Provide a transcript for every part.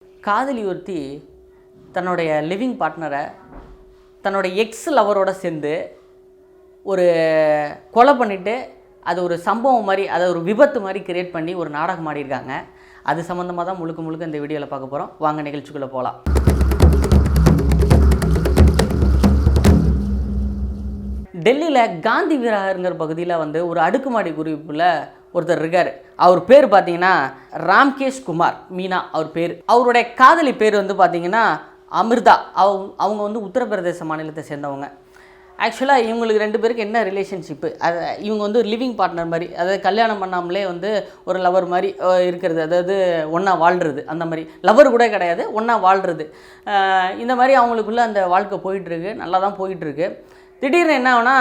காதலி ஒருத்தி தன்னுடைய லிவிங் பார்ட்னரை தன்னுடைய எக்ஸ் லவரோட சேர்ந்து ஒரு கொலை பண்ணிவிட்டு அது ஒரு சம்பவம் மாதிரி, அதை ஒரு விபத்து மாதிரி கிரியேட் பண்ணி ஒரு நாடகம் ஆடியிருக்காங்க. அது சம்மந்தமாக தான் முழுக்க இந்த வீடியோவில் பார்க்க போகிறோம். வாங்க நிகழ்ச்சிக்குள்ளே போகலாம். டெல்லியில் காந்தி விஹாருங்கிற பகுதியில் ஒரு அடுக்குமாடி குடியிருப்பில் ஒருத்தர் இருக்கார். அவர் பேர் பார்த்தீங்கன்னா ராம்கேஷ் குமார் மீனா அவர் பேர். அவருடைய காதலி பேர் பார்த்தீங்கன்னா அமிர்தா. அவங்க உத்தரப்பிரதேச மாநிலத்தை சேர்ந்தவங்க. ஆக்சுவலாக இவங்களுக்கு ரெண்டு பேருக்கு என்ன ரிலேஷன்ஷிப்பு, அது இவங்க லிவிங் பார்ட்னர் மாதிரி, அதாவது கல்யாணம் பண்ணாமலே ஒரு லவர் மாதிரி இருக்கிறது, அதாவது ஒன்றா வாழ்கிறது. அந்த மாதிரி லவர் கூட கிடையாது, ஒன்றா வாழ்கிறது. இந்த மாதிரி அவங்களுக்குள்ளே அந்த வாழ்க்கை போயிட்டுருக்கு, நல்லா தான் போயிட்டுருக்கு. திடீர்னு என்ன ஆகுனா,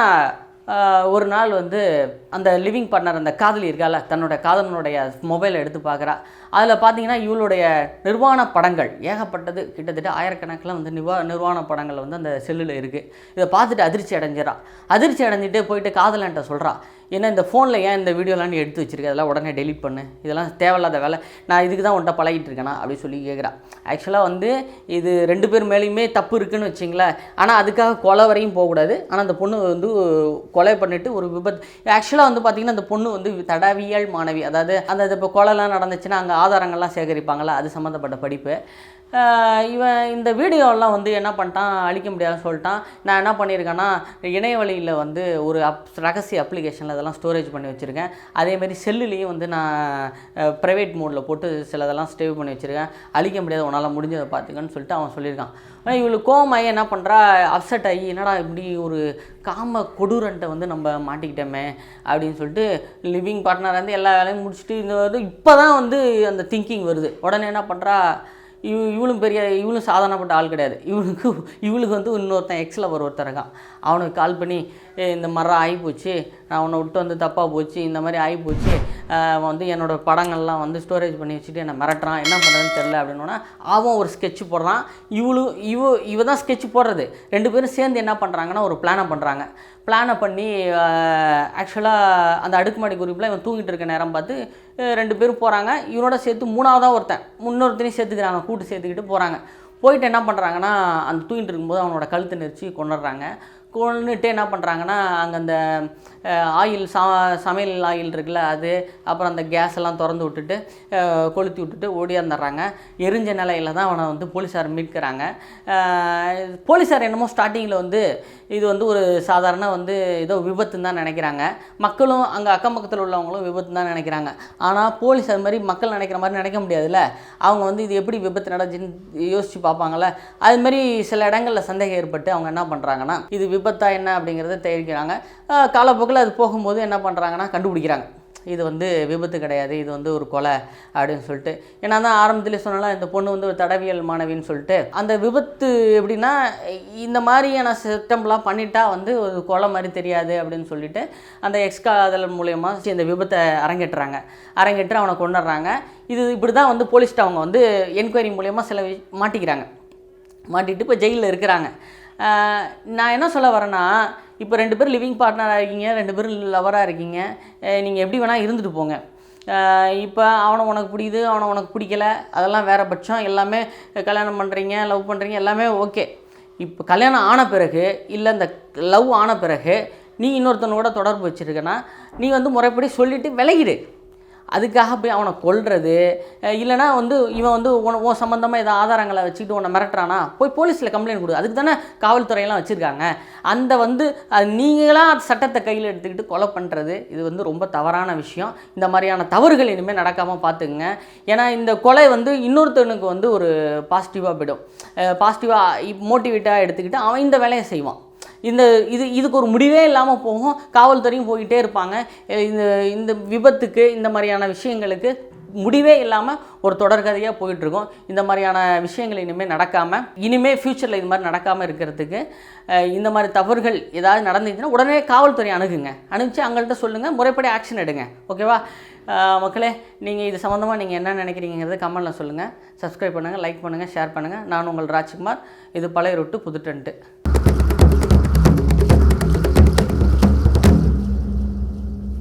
ஒரு நாள் அந்த லிவிங் பார்ட்னர், அந்த காதலி இருக்கால, தன்னோட காதலனுடைய மொபைலை எடுத்து பார்க்குறா. அதில் பார்த்தீங்கன்னா இவளுடைய நிர்வாண படங்கள் ஏகப்பட்டது, கிட்டத்தட்ட ஆயிரக்கணக்கில் நிர்வாண படங்கள் அந்த செல்லில் இருக்குது. இதை பார்த்துட்டு அதிர்ச்சி அடைஞ்சிட்டு போயிட்டு காதலன்ட்ட சொல்கிறா, ஏன்னா இந்த ஃபோனில் ஏன் இந்த வீடியோலாம் நீ எடுத்து வச்சுருக்க, அதெல்லாம் உடனே டெலிட் பண்ணு, இதெல்லாம் தேவையில்லாத வேலை, நான் இதுக்கு தான் உன்ட்ட பழகிட்டு இருக்கேனா அப்படின்னு சொல்லி கேட்குறா. ஆக்சுவலாக இது ரெண்டு பேர் மேலேயுமே தப்பு இருக்குதுன்னு வச்சிங்களேன். ஆனால் அதுக்காக கொலை வரையும் போகக்கூடாது. ஆனால் அந்த பொண்ணு கொலை பண்ணிவிட்டு ஒரு விபத்து. ஆக்சுவலாக பார்த்திங்கன்னா அந்த பொண்ணு தடவியல் மாணவி, அதாவது அந்த இப்போ கொலைலாம் நடந்துச்சுன்னா அங்கே ஆதாரங்கள்லாம் சேகரிப்பாங்களா, அது சம்மந்தப்பட்ட படிப்பு. இவன் இந்த வீடியோலாம் என்ன பண்ணிட்டான், அழிக்க முடியாதுன்னு சொல்லிட்டான். நான் என்ன பண்ணியிருக்கேன்னா, இணையவழியில் ஒரு ரகசிய அப்ளிகேஷனில் அதெல்லாம் ஸ்டோரேஜ் பண்ணி வச்சுருக்கேன். அதேமாதிரி செல்லுலேயும் நான் ப்ரைவேட் மோடில் போட்டு சிலதெல்லாம் ஸ்டேவ் பண்ணி வச்சுருக்கேன். அழிக்க முடியாது, உன்னால் முடிஞ்சதை பார்த்துக்கன்னு சொல்லிட்டு அவன் சொல்லியிருக்கான். ஆனால் இவளுக்கு கோவமாகி என்ன பண்ணுறா, அப்செட் ஆகி, என்னடா இப்படி ஒரு காம கொடூரன்ட்டை நம்ம மாட்டிக்கிட்டோமே அப்படின்னு சொல்லிட்டு லிவிங் பார்ட்னர் எல்லா வேலையும் முடிச்சுட்டு இப்போ தான் அந்த திங்கிங் வருது. உடனே என்ன பண்ணுறா, இவளும் சாதாரணப்பட்ட ஆள் கிடையாது. இவளுக்கு இன்னொருத்தன் எக்ஸ் லவர் ஒருத்தர் இருக்கான். அவனுக்கு கால் பண்ணி, இந்த மாதிரிலாம் ஆகிப்போச்சு, நான் உன்னை விட்டு தப்பாக போச்சு, இந்த மாதிரி ஆகிப்போச்சு, என்னோடய படங்கள்லாம் ஸ்டோரேஜ் பண்ணி வச்சுட்டு என்னை மிரட்டுறான், என்ன பண்ணுறதுன்னு தெரில அப்படின்னா அவன் ஒரு ஸ்கெட்ச் போடுறான். இவ தான் ஸ்கெட்ச் போடுறது. ரெண்டு பேரும் சேர்ந்து என்ன பண்ணுறாங்கன்னா ஒரு பிளானை பண்ணி ஆக்சுவலாக அந்த அடுக்குமாடி குரூப்பில் இவன் தூங்கிட்டு இருக்க நேரம் பார்த்து ரெண்டு பேரும் போகிறாங்க. இவனோட சேர்த்து மூணாவதாக இன்னொருத்தனையும் சேர்த்துக்கிறாங்க, கூட்டு சேர்த்துக்கிட்டு போகிறாங்க. போயிட்டு என்ன பண்ணுறாங்கன்னா, அந்த தூங்கிட்டு இருக்கும்போது அவனோட கழுத்தை நெரிச்சு கொண்டுடுறாங்க. கொண்டுட்டு என்ன பண்ணுறாங்கன்னா, அங்கே அந்த ஆயில் சமையல் ஆயில் இருக்குல்ல, அது அப்புறம் அந்த கேஸ் எல்லாம் திறந்து விட்டுட்டு கொளுத்தி விட்டுட்டு ஓடியாந்துடுறாங்க. எரிஞ்ச நிலையில் தான் அவனை போலீஸார் மீட்கிறாங்க. போலீஸார் என்னமோ ஸ்டார்டிங்கில் இது ஒரு சாதாரண ஏதோ விபத்துன்னு தான் நினைக்கிறாங்க. மக்களும் அங்கே அக்கம் பக்கத்தில் உள்ளவங்களும் விபத்து தான் நினைக்கிறாங்க. ஆனால் போலீஸ் அது மாதிரி மக்கள் நினைக்கிற மாதிரி நினைக்க முடியாதுல்ல. அவங்க இது எப்படி விபத்து நடந்துச்சுன்னு யோசித்து பார்ப்பாங்கள்ல. அதுமாதிரி சில இடங்களில் சந்தேகம் ஏற்பட்டு அவங்க என்ன பண்ணுறாங்கன்னா, இது விபத்தா என்ன அப்படிங்கிறத தெரிவிக்கிறாங்க. காலப்போக்கில் அது போகும்போது என்ன பண்ணுறாங்கன்னா, கண்டுபிடிக்கிறாங்க இது விபத்து கிடையாது, இது ஒரு கொலை அப்படின்னு சொல்லிட்டு. ஏன்னா தான் ஆரம்பத்திலே சொன்னால இந்த பொண்ணு ஒரு தடவியல் மாணவின்னு சொல்லிட்டு. அந்த விபத்து எப்படின்னா, இந்த மாதிரியான சிஸ்டம்லாம் பண்ணிட்டா ஒரு கொலை மாதிரி தெரியாது அப்படின்னு சொல்லிட்டு அந்த எக்ஸ்காதல் மூலயமா இந்த விபத்தை அரங்கேற்று அவனை கொண்டுடுறாங்க. இது இப்படி தான் போலீஸ்ட்டு அவங்க என்கொயரி மூலயமா சில மாட்டிட்டு இப்போ ஜெயிலில் இருக்கிறாங்க. நான் என்ன சொல்ல வரேன்னா, இப்போ ரெண்டு பேர் லிவிங் பார்ட்னராக இருக்கீங்க, ரெண்டு பேரும் லவராக இருக்கீங்க, நீங்கள் எப்படி வேணால் இருந்துட்டு போங்க. இப்போ அவனை உனக்கு பிடிக்குது, அவனை உனக்கு பிடிக்கல, அதெல்லாம் வேறு பட்சம். எல்லாமே கல்யாணம் பண்ணுறீங்க, லவ் பண்ணுறீங்க, எல்லாமே ஓகே. இப்போ கல்யாணம் ஆன பிறகு, இல்லை இந்த லவ் ஆன பிறகு நீ இன்னொருத்தனோட தொடர்பு வச்சுருக்கேன்னா நீ முறைப்படி சொல்லிவிட்டு விலகிடு. அதுக்காக போய் அவனை கொல்றது, இல்லைனா இவன் உன் சம்மந்தமாக ஏதாவது ஆதாரங்களை வச்சுக்கிட்டு உன்னை மிரட்டுறானா, போய் போலீஸில் கம்ப்ளைண்ட் கொடு. அதுக்கு தானே காவல்துறையெல்லாம் வச்சுருக்காங்க. அந்த நீங்களாக சட்டத்தை கையில் எடுத்துக்கிட்டு கொலை பண்ணுறது, இது ரொம்ப தவறான விஷயம். இந்த மாதிரியான தவறுகள் இனிமேல் நடக்காமல் பார்த்துக்குங்க. ஏன்னா இந்த கொலை இன்னொருத்தனுக்கு ஒரு பாசிட்டிவாக போய்டும். பாசிட்டிவாக மோட்டிவேட்டாக எடுத்துக்கிட்டு அவன் இந்த வேலையை செய்வான். இதுக்கு ஒரு முடிவே இல்லாமல் போகும். காவல்துறையும் போய்கிட்டே இருப்பாங்க. இந்த விபத்துக்கு, இந்த மாதிரியான விஷயங்களுக்கு முடிவே இல்லாமல் ஒரு தொடர்கதையாக போயிட்டுருக்கோம். இந்த மாதிரியான விஷயங்கள் இனிமேல் ஃப்யூச்சரில் இது மாதிரி நடக்காமல் இருக்கிறதுக்கு, இந்த மாதிரி தவறுகள் ஏதாவது நடந்துச்சுன்னா உடனே காவல்துறை அணுகிச்சு அவங்கள்ட்ட சொல்லுங்கள், முறைப்படி ஆக்ஷன் எடுங்க. ஓகேவா மக்களே? நீங்கள் இது சம்மந்தமாக நீங்கள் என்ன நினைக்கிறீங்கிறத கமெண்ட்டில் சொல்லுங்கள். சப்ஸ்கிரைப் பண்ணுங்கள், லைக் பண்ணுங்கள், ஷேர் பண்ணுங்கள். நான் உங்கள் ராஜ்குமார். இது பழைய ரொட்டு புது டென்ட்டு.